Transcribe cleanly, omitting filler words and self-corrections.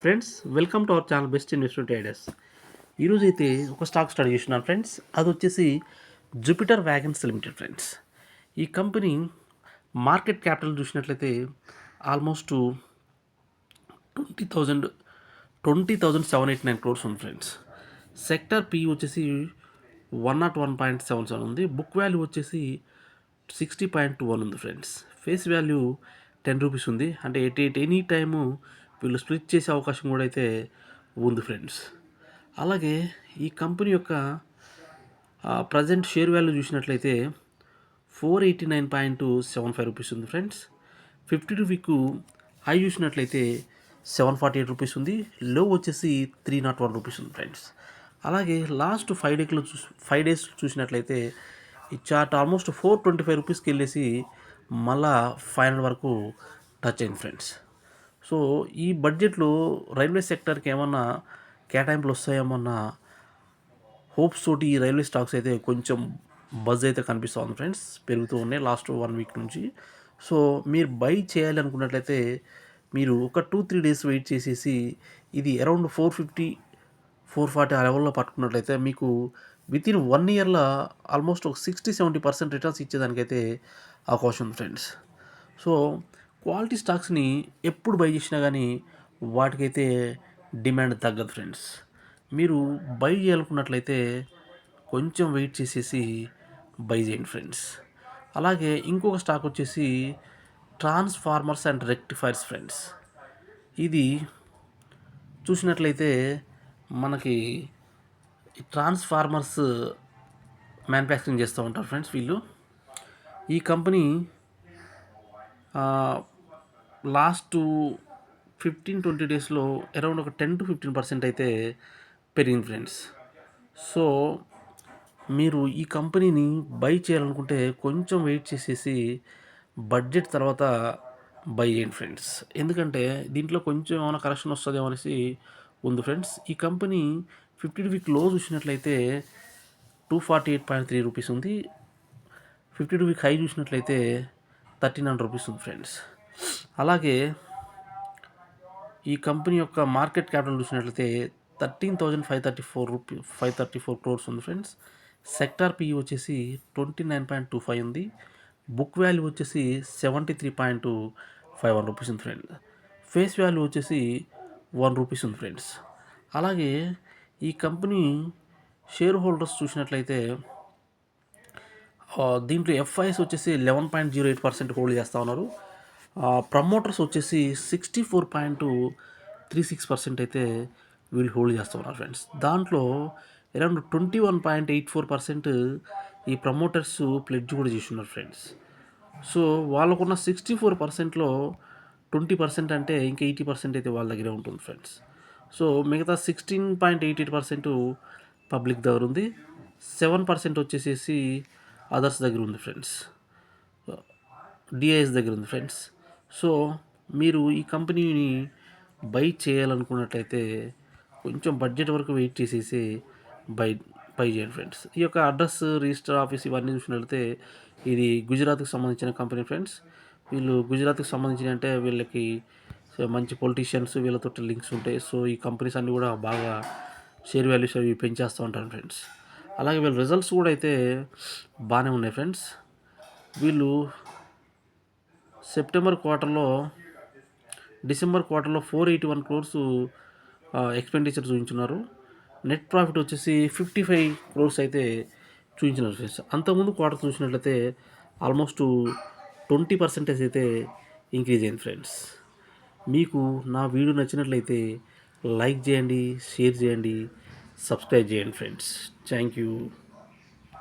Friends, welcome to our channel best investment ideas. ఈరోజు అయితే ఒక స్టాక్ స్టడీ చేస్తున్నాను ఫ్రెండ్స్. అది వచ్చేసి జూపిటర్ వ్యాగన్స్ లిమిటెడ్ ఫ్రెండ్స్. ఈ కంపెనీ మార్కెట్ క్యాపిటల్ చూసినట్లయితే ఆల్మోస్ట్ 20,000 20,789 క్రోర్స్ ఉంది ఫ్రెండ్స్. సెక్టర్ పి వచ్చేసి 101.77 ఉంది. బుక్ వాల్యూ వచ్చేసి 60.21 ఉంది ఫ్రెండ్స్. ఫేస్ వాల్యూ 10 రూపీస్ ఉంది. అంటే ఎనీ టైము వీళ్ళు స్ప్లిట్ చేసే అవకాశం కూడా అయితే ఉంది ఫ్రెండ్స్. అలాగే ఈ కంపెనీ యొక్క ప్రజెంట్ షేర్ వాల్యూ చూసినట్లయితే 489.75 రూపీస్ ఉంది ఫ్రెండ్స్. 52 వీక్ హై చూసినట్లయితే 748 రూపీస్ ఉంది. లో వచ్చేసి 301 రూపీస్ ఉంది ఫ్రెండ్స్. అలాగే లాస్ట్ 5 డేస్ చూసినట్లయితే ఈ చార్ట్ ఆల్మోస్ట్ 425 రూపీస్కి వెళ్ళేసి మళ్ళా 500 వరకు టచ్ అయింది ఫ్రెండ్స్. సో ఈ బడ్జెట్లో రైల్వే సెక్టర్కి ఏమన్నా కేటాయింపులు వస్తాయేమన్నా హోప్స్ తోటి ఈ రైల్వే స్టాక్స్ అయితే కొంచెం బజ్ అయితే కనిపిస్తూ ఉంది ఫ్రెండ్స్. పెరుగుతూ ఉన్నాయి లాస్ట్ 1 వీక్ నుంచి. సో మీరు బై చేయాలి అనుకున్నట్లయితే మీరు ఒక 2-3 డేస్ వెయిట్ చేసేసి ఇది అరౌండ్ 450-440 ఆ లెవెల్లో పట్టుకున్నట్లయితే మీకు వితిన్ 1 ఇయర్లో ఆల్మోస్ట్ ఒక 60-70% రిటర్న్స్ ఇచ్చేదానికైతే అవకాశం ఉంది ఫ్రెండ్స్. సో క్వాలిటీ స్టాక్స్ని ఎప్పుడు బై చేసినా కానీ వాటికైతే డిమాండ్ తగ్గదు ఫ్రెండ్స్. మీరు బై చేయాలనుకున్నట్లయితే కొంచెం వెయిట్ చేసేసి బై చేయండి ఫ్రెండ్స్. అలాగే ఇంకొక స్టాక్ వచ్చేసి ట్రాన్స్ఫార్మర్స్ అండ్ రెక్టిఫైర్స్ ఫ్రెండ్స్. ఇది చూసినట్లయితే మనకి ట్రాన్స్ఫార్మర్స్ మ్యానుఫ్యాక్చరింగ్ చేస్తూ ఉంటారు ఫ్రెండ్స్ వీళ్ళు. ఈ కంపెనీ లాస్ట్ 15-20 డేస్లో అరౌండ్ ఒక 10-15% అయితే పెరిగింది ఫ్రెండ్స్. సో మీరు ఈ కంపెనీని బై చేయాలనుకుంటే కొంచెం వెయిట్ చేసేసి బడ్జెట్ తర్వాత బై చేయండి ఫ్రెండ్స్. ఎందుకంటే దీంట్లో కొంచెం ఏమైనా కరెక్షన్ వస్తుందేమో అనేసి ఉంది ఫ్రెండ్స్. ఈ కంపెనీ 52 వీక్ లో చూసినట్లయితే 248.3 రూపీస్ ఉంది. 52 వీక్ హై చూసినట్లయితే 1,300 రూపీస్ ఉంది ఫ్రెండ్స్. అలాగే ఈ కంపెనీ యొక్క మార్కెట్ క్యాపిటల్ చూసినట్లయితే 13,534 క్రోర్స్ ఉంది ఫ్రెండ్స్. సెక్టార్ పి వచ్చేసి 29.25 ఉంది. బుక్ వాల్యూ వచ్చేసి 73.51 రూపీస్ ఉంది ఫ్రెండ్స్. ఫేస్ వాల్యూ వచ్చేసి 1 రూపీస్ ఉంది ఫ్రెండ్స్. అలాగే ఈ కంపెనీ షేర్ హోల్డర్స్ చూసినట్లయితే దీంట్లో ఎఫ్ఐఎస్ వచ్చేసి 11.08% హోల్డ్ చేస్తూ ఉన్నారు. ప్రమోటర్స్ వచ్చేసి 64.36% అయితే వీళ్ళు హోల్డ్ చేస్తూ ఉన్నారు ఫ్రెండ్స్. దాంట్లో అరౌండ్ 21.84% ఈ ప్రమోటర్స్ ప్లెడ్జ్ కూడా చేస్తున్నారు ఫ్రెండ్స్. సో వాళ్ళకున్న 64%లో 20% అంటే ఇంకా 80% అయితే వాళ్ళ దగ్గరే ఉంటుంది ఫ్రెండ్స్. సో మిగతా 16.88% పబ్లిక్ దగ్గర ఉంది. 7% వచ్చేసేసి అదర్స్ దగ్గర ఉంది ఫ్రెండ్స్. డిఐఎస్ దగ్గర ఉంది ఫ్రెండ్స్. సో మీరు ఈ కంపెనీని బై చేయాలనుకున్నట్లయితే కొంచెం బడ్జెట్ వరకు వెయిట్ చేసేసి బై బై చేయండి ఫ్రెండ్స్. ఈ యొక్క అడ్రస్, రిజిస్టర్ ఆఫీస్ ఇవన్నీ చూసినట్లయితే ఇది గుజరాత్కి సంబంధించిన కంపెనీ ఫ్రెండ్స్. వీళ్ళు గుజరాత్కి సంబంధించిన అంటే వీళ్ళకి మంచి పొలిటీషియన్స్ వీళ్ళతో లింక్స్ ఉంటాయి. సో ఈ కంపెనీస్ అన్నీ కూడా బాగా షేర్ వాల్యూస్ అవి పెంచేస్తూ ఉంటారు ఫ్రెండ్స్. అలాగే వీళ్ళ రిజల్ట్స్ కూడా అయితే బాగానే ఉన్నాయి ఫ్రెండ్స్. వీళ్ళు డిసెంబర్ క్వార్టర్లో 481 క్రోర్స్ ఎక్స్పెండిచర్ చూపించున్నారు. నెట్ ప్రాఫిట్ వచ్చేసి 55 క్రోర్స్ అయితే చూపించినారు ఫ్రెండ్స్. అంతకుముందు క్వార్టర్ చూసినట్లయితే ఆల్మోస్ట్ 20% అయితే ఇంక్రీజ్ అయింది ఫ్రెండ్స్. మీకు నా వీడియో నచ్చినట్లయితే లైక్ చేయండి, షేర్ చేయండి, సబ్స్క్రైబ్ చేయండి ఫ్రెండ్స్. Thank you.